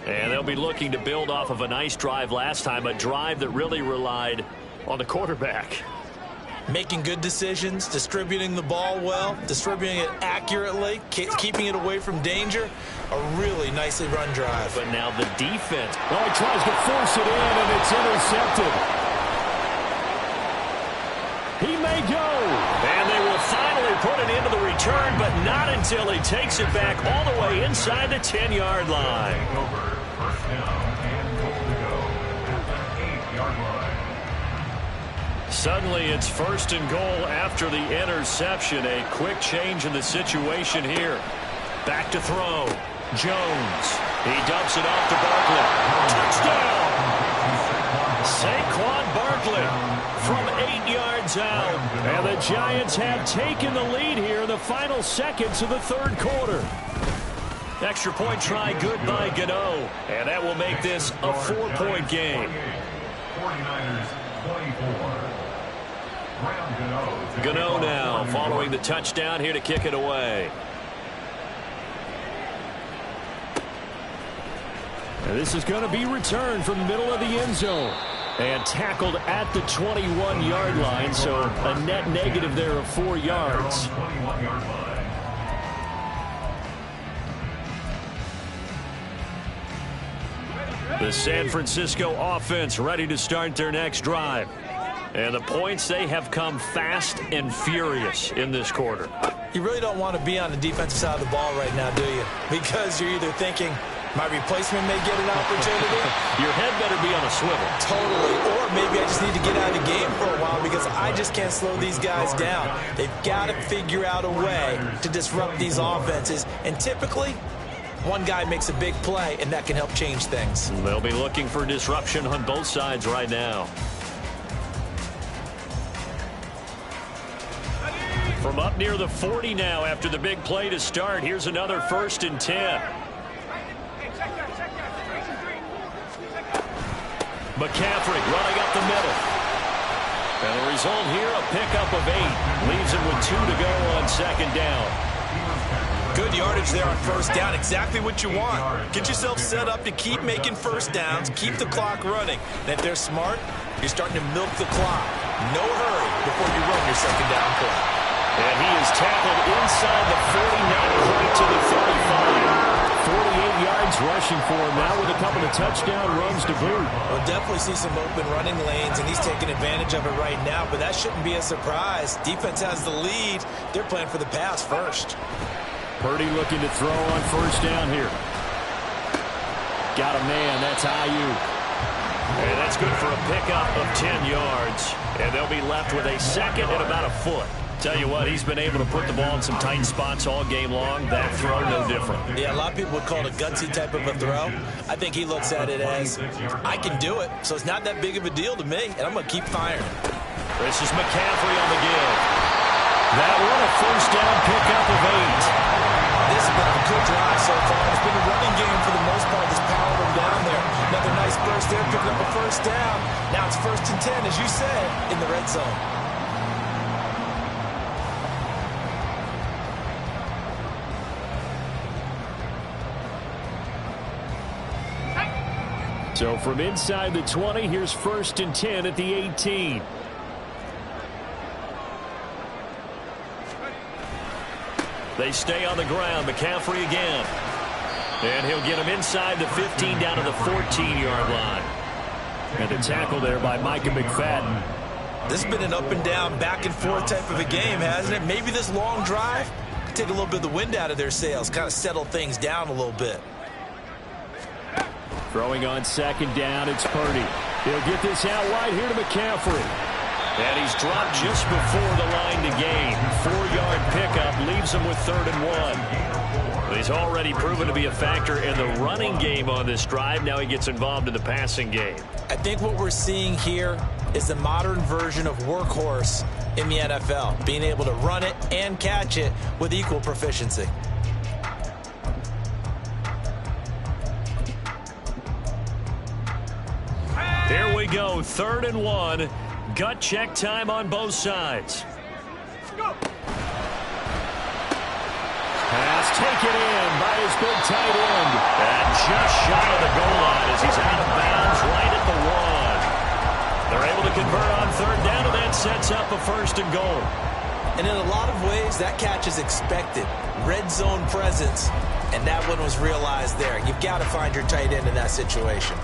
Speaker 2: And they'll be looking to build off of a nice drive last time, a drive that really relied on the quarterback.
Speaker 3: Making good decisions, distributing the ball well, distributing it accurately, keeping it away from danger. A really nicely run drive.
Speaker 2: But now the defense. Oh, he tries to force it in, and it's intercepted. He may go. And they will finally put it into the return, but not until he takes it back all the way inside the 10-yard line.
Speaker 4: First down and goal to go at the 8-yard line.
Speaker 2: Suddenly it's 1st and goal after the interception. A quick change in the situation here. Back to throw. Jones. He dumps it off to Barkley. Touchdown! Saquon Barkley from 8 yards out. And the Giants have taken the lead here in the final seconds of the third quarter. Extra point try good by Gano. And that will make this a 4-point game.
Speaker 4: 49ers 24.
Speaker 2: Gano now following the touchdown here to kick it away. And this is going to be returned from the middle of the end zone. And tackled at the 21-yard line, so a net negative there of 4 yards. The San Francisco offense ready to start their next drive. And the points, they have come fast and furious in this quarter.
Speaker 3: You really don't want to be on the defensive side of the ball right now, do you? Because you're either thinking, my replacement may get an opportunity.
Speaker 2: Your head better be on a swivel.
Speaker 3: Totally. Or maybe I just need to get out of the game for a while because I just can't slow these guys down. They've got to figure out a way to disrupt these offenses. And typically, one guy makes a big play, and that can help change things.
Speaker 2: They'll be looking for disruption on both sides right now. From up near the 40 now after the big play to start. Here's another 1st and 10. McCaffrey running up the middle. And the result here, a pickup of 8. Leaves him with 2 to go on 2nd down.
Speaker 3: Good yardage there on 1st down. Exactly what you want. Get yourself set up to keep making 1st downs, keep the clock running. And if they're smart, you're starting to milk the clock. No hurry before you run your 2nd down play.
Speaker 2: And he is tackled inside the 40, not quite to the 35. 48 yards rushing for him now with a couple of touchdown runs to boot.
Speaker 3: We'll definitely see some open running lanes, and he's taking advantage of it right now, but that shouldn't be a surprise. Defense has the lead. They're playing for the pass first.
Speaker 2: Purdy looking to throw on 1st down here. Got a man. That's Ayuk. And that's good for a pickup of 10 yards. And they'll be left with a 2nd and about a foot. Tell you what, he's been able to put the ball in some tight spots all game long. That throw, no different.
Speaker 3: Yeah, a lot of people would call it a gutsy type of a throw. I think he looks at it as, I can do it, so it's not that big of a deal to me, and I'm going to keep firing.
Speaker 2: This is McCaffrey on the give. That one, a 1st down pickup of 8.
Speaker 3: This has been a good drive so far. It's been a running game for the most part that's powered them down there. Another nice burst there, picking up a 1st down. Now it's 1st and 10, as you said, in the red zone.
Speaker 2: So from inside the 20, here's 1st and 10 at the 18. They stay on the ground. McCaffrey again. And he'll get him inside the 15 down to the 14-yard line. And the tackle there by Micah McFadden.
Speaker 3: This has been an up and down, back and forth type of a game, hasn't it? Maybe this long drive could take a little bit of the wind out of their sails, kind of settle things down a little bit.
Speaker 2: Throwing on 2nd down, it's Purdy. He'll get this out wide here to McCaffrey. And he's dropped just before the line to gain. 4-yard pickup leaves him with 3rd and 1. He's already proven to be a factor in the running game on this drive. Now he gets involved in the passing game.
Speaker 3: I think what we're seeing here is the modern version of workhorse in the NFL, being able to run it and catch it with equal proficiency.
Speaker 2: Here we go, 3rd and 1. Gut check time on both sides. Pass taken in by his big tight end. And just shy of the goal line as he's out of bounds right at the 1. They're able to convert on 3rd down, and that sets up a 1st and goal.
Speaker 3: And in a lot of ways, that catch is expected. Red zone presence, and that one was realized there. You've got to find your tight end in that situation.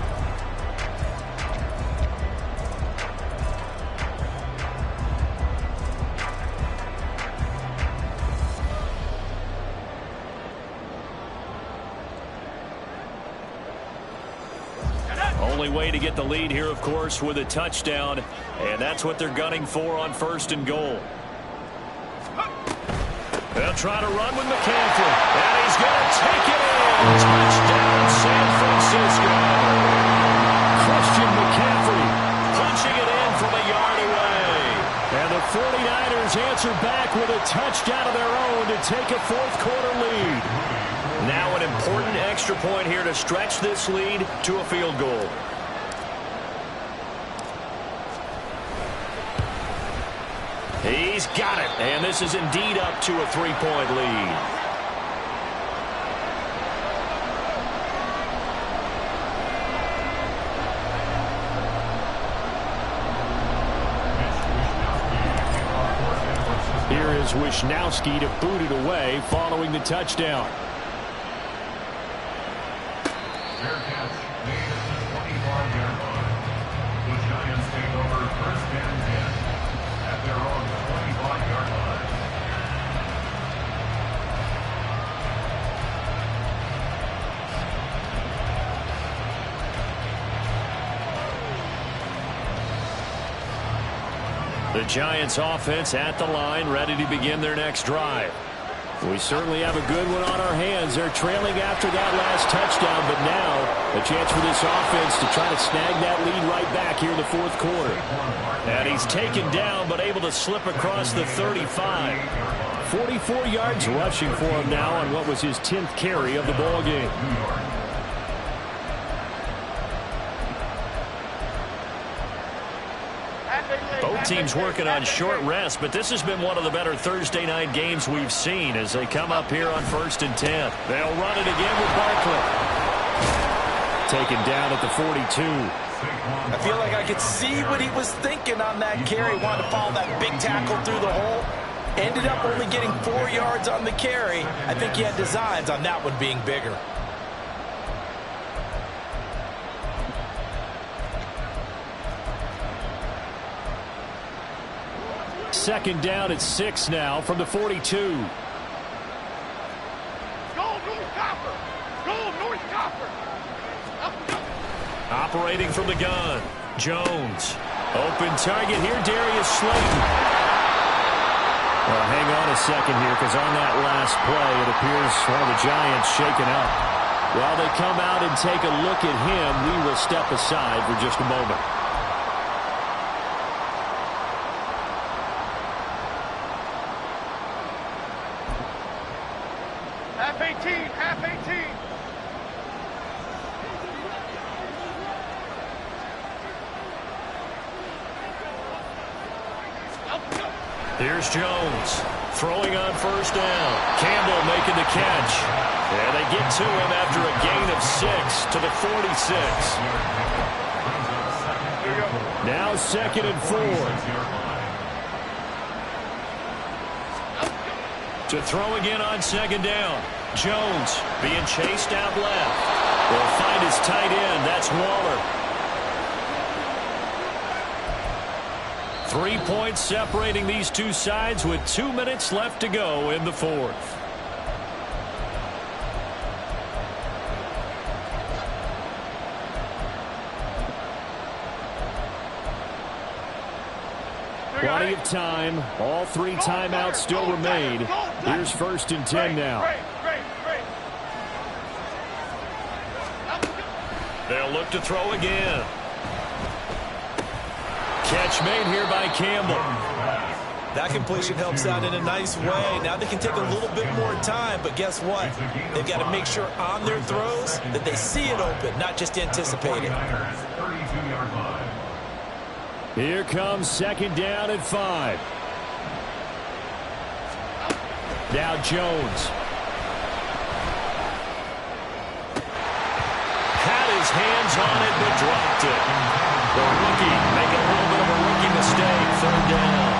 Speaker 2: Only way to get the lead here, of course, with a touchdown. And that's what they're gunning for on 1st and goal. They'll try to run with McCaffrey. And he's going to take it in. Touchdown, San Francisco. Christian McCaffrey punching it in from a yard away. And the 49ers answer back with a touchdown of their own to take a 4th-quarter lead. Now an important extra point here to stretch this lead to a field goal. He's got it. And this is indeed up to a 3-point lead. Here is Wisnowski to boot it away following the touchdown.
Speaker 4: Fair catch made at the 25-yard line. The Giants take over 1st and 10 at their own 25-yard line.
Speaker 2: The Giants offense at the line, ready to begin their next drive. We certainly have a good one on our hands. They're trailing after that last touchdown, but now a chance for this offense to try to snag that lead right back here in the fourth quarter. And he's taken down, but able to slip across the 35. 44 yards rushing for him now on what was his 10th carry of the ball game. Both teams working on short rest, but this has been one of the better Thursday night games we've seen as they come up here on 1st and 10. They'll run it again with Barkley. Taken down at the 42.
Speaker 3: I feel like I could see what he was thinking on that carry. Wanted to follow that big tackle through the hole. Ended up only getting 4 yards on the carry. I think he had designs on that one being bigger.
Speaker 2: Second down at 6 now from the 42.
Speaker 6: Go North Copper! Go North Copper!
Speaker 2: Operating from the gun, Jones. Open target here, Darius Slayton. Well, hang on a second here, because on that last play, it appears one of the Giants shaken up. While they come out and take a look at him, we will step aside for just a moment.
Speaker 6: Half 18, half 18.
Speaker 2: Here's Jones throwing on first down. Campbell making the catch. And they get to him after a gain of 6 to the 46. Now 2nd and 4. To throw again on 2nd down. Jones being chased out left. Will find his tight end. That's Waller. 3 points separating these two sides with 2 minutes left to go in the fourth. Plenty of time. All 3 timeouts still remain. Here's 1st and 10 now. They'll look to throw again. Catch made here by Campbell.
Speaker 3: That completion helps out in a nice way. Now they can take a little bit more time, but guess what? They've got to make sure on their throws that they see it open, not just anticipate it.
Speaker 2: Here comes 2nd down at 5. Now Jones. Had his hands on it, but dropped it. The rookie making a little bit of a rookie mistake. 3rd down.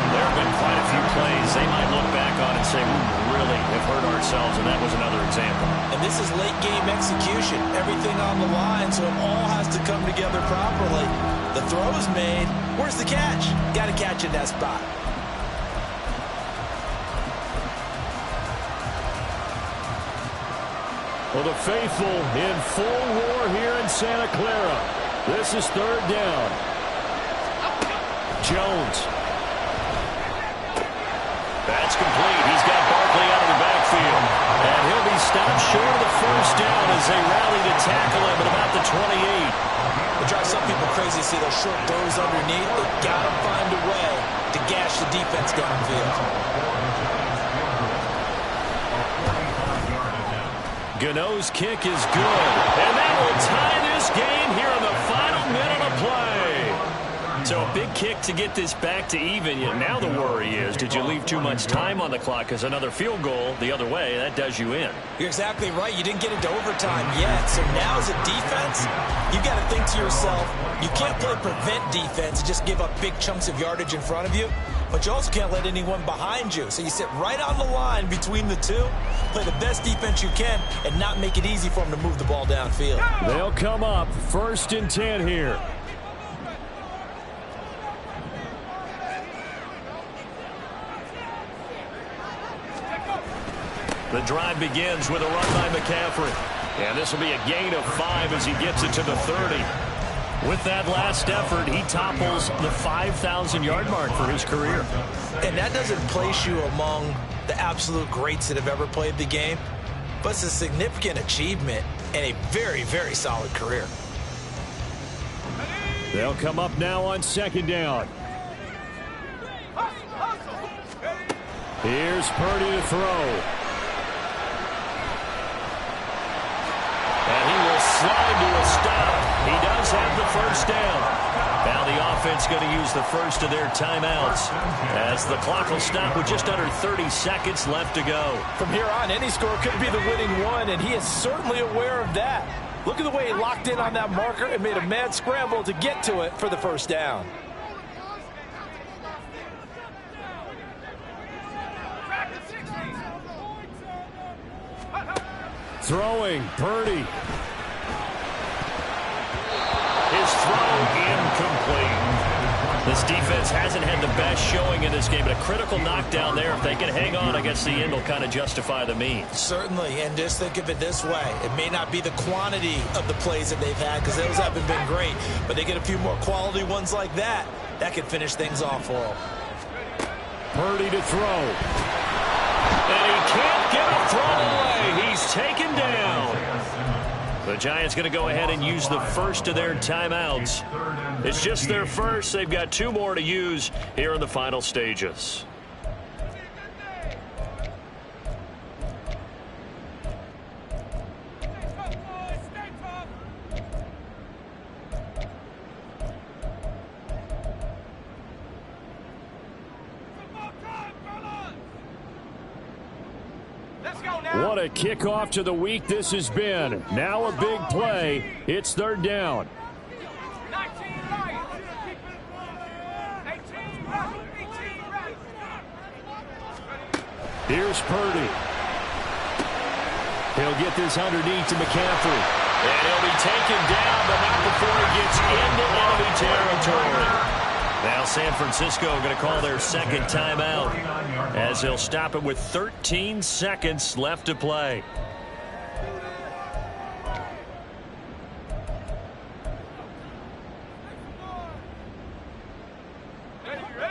Speaker 2: There have been quite a few plays they might look back on and say, we really have hurt ourselves, and that was another example.
Speaker 3: And this is late game execution. Everything on the line, so it all has to come together properly. The throw is made. Where's the catch? Got to catch in that spot.
Speaker 2: Well, the faithful in full roar here in Santa Clara. This is 3rd down. Jones. That's complete. He's got Barkley out of the backfield. And he'll be stopped short of the 1st down as they rally to tackle him at about the 28.
Speaker 3: It drives some people crazy to see those short throws underneath. They've got to find a way to gash the defense downfield.
Speaker 2: Gano's kick is good. And that will tie this game here in the final minute of play. So a big kick to get this back to even. Yet now the worry is, did you leave too much time on the clock? Because another field goal the other way, that does you in.
Speaker 3: You're exactly right. You didn't get into overtime yet. So now as a defense, you've got to think to yourself, you can't play prevent defense and just give up big chunks of yardage in front of you. But you also can't let anyone behind you. So you sit right on the line between the two, play the best defense you can, and not make it easy for them to move the ball downfield.
Speaker 2: They'll come up 1st and 10 here. The drive begins with a run by McCaffrey. And this will be a gain of 5 as he gets it to the 30. With that last effort, he topples the 5,000-yard mark for his career.
Speaker 3: And that doesn't place you among the absolute greats that have ever played the game, but it's a significant achievement and a very, very solid career.
Speaker 2: They'll come up now on second down. Here's Purdy to throw. And he will slide to a stop. He does have the first down. Now the offense going to use the first of their timeouts as the clock will stop with just under 30 seconds left to go.
Speaker 3: From here on, any score could be the winning one, and he is certainly aware of that. Look at the way he locked in on that marker and made a mad scramble to get to it for the first down.
Speaker 2: Throwing, Purdy. His throw incomplete. This defense hasn't had the best showing in this game, but a critical knockdown there. If they can hang on against the end, will kind of justify the means.
Speaker 3: Certainly, and just think of it this way. It may not be the quantity of the plays that they've had because those haven't been great, but they get a few more quality ones like that. That could finish things off for them.
Speaker 2: Purdy to throw. And he can't get a throw away. He's taken down. The Giants going to go ahead and use the first of their timeouts. It's just their first. They've got two more to use here in the final stages. What a kickoff to the week this has been. Now a big play. It's third down. Here's Purdy. He'll get this underneath to McCaffrey. And he'll be taken down, but not before he gets into enemy territory. Now San Francisco going to call their second timeout as they'll stop it with 13 seconds left to play.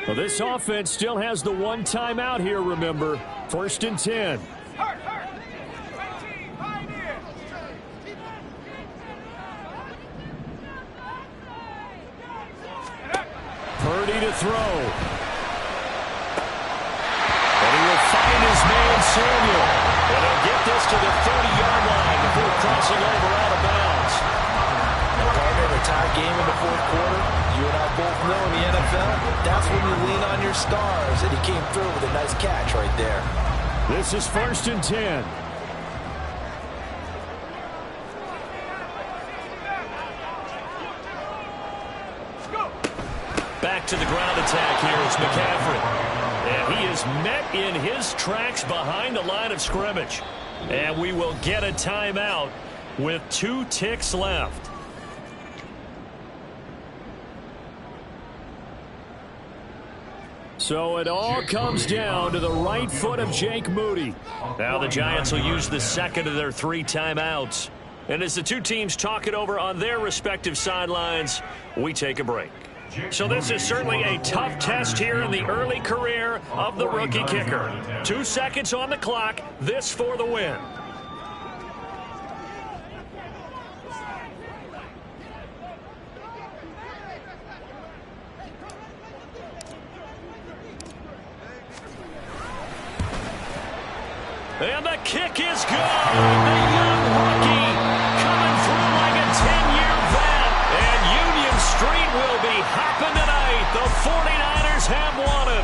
Speaker 2: Well, this offense still has the one timeout here, remember. First and 10. Purdy to throw. And he will find his man, Samuel. And he'll get this to the 30-yard line before crossing over out of bounds.
Speaker 3: Now, Gardner, a tie game in the fourth quarter. You and I both know in the NFL, that's when you lean on your stars. And he came through with a nice catch right there.
Speaker 2: This is first and 10. Back to the ground attack here is McCaffrey. And he is met in his tracks behind the line of scrimmage. And we will get a timeout with 2 ticks left. So it all comes down to the right foot of Jake Moody. Now the Giants will use the second of their 3 timeouts. And as the two teams talk it over on their respective sidelines, we take a break. So this is certainly a tough test here in the early career of the rookie kicker. 2 seconds on the clock, this for the win. And the kick is good. The young rookie coming through like a 10-year vet. And Union Street will be hopping tonight. The 49ers have won it.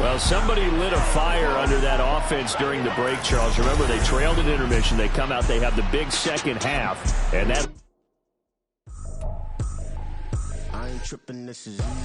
Speaker 2: Well, somebody lit a fire under that offense during the break, Charles. Remember, they trailed at intermission. They come out, they have the big second half. And that... I ain't tripping, this is easy.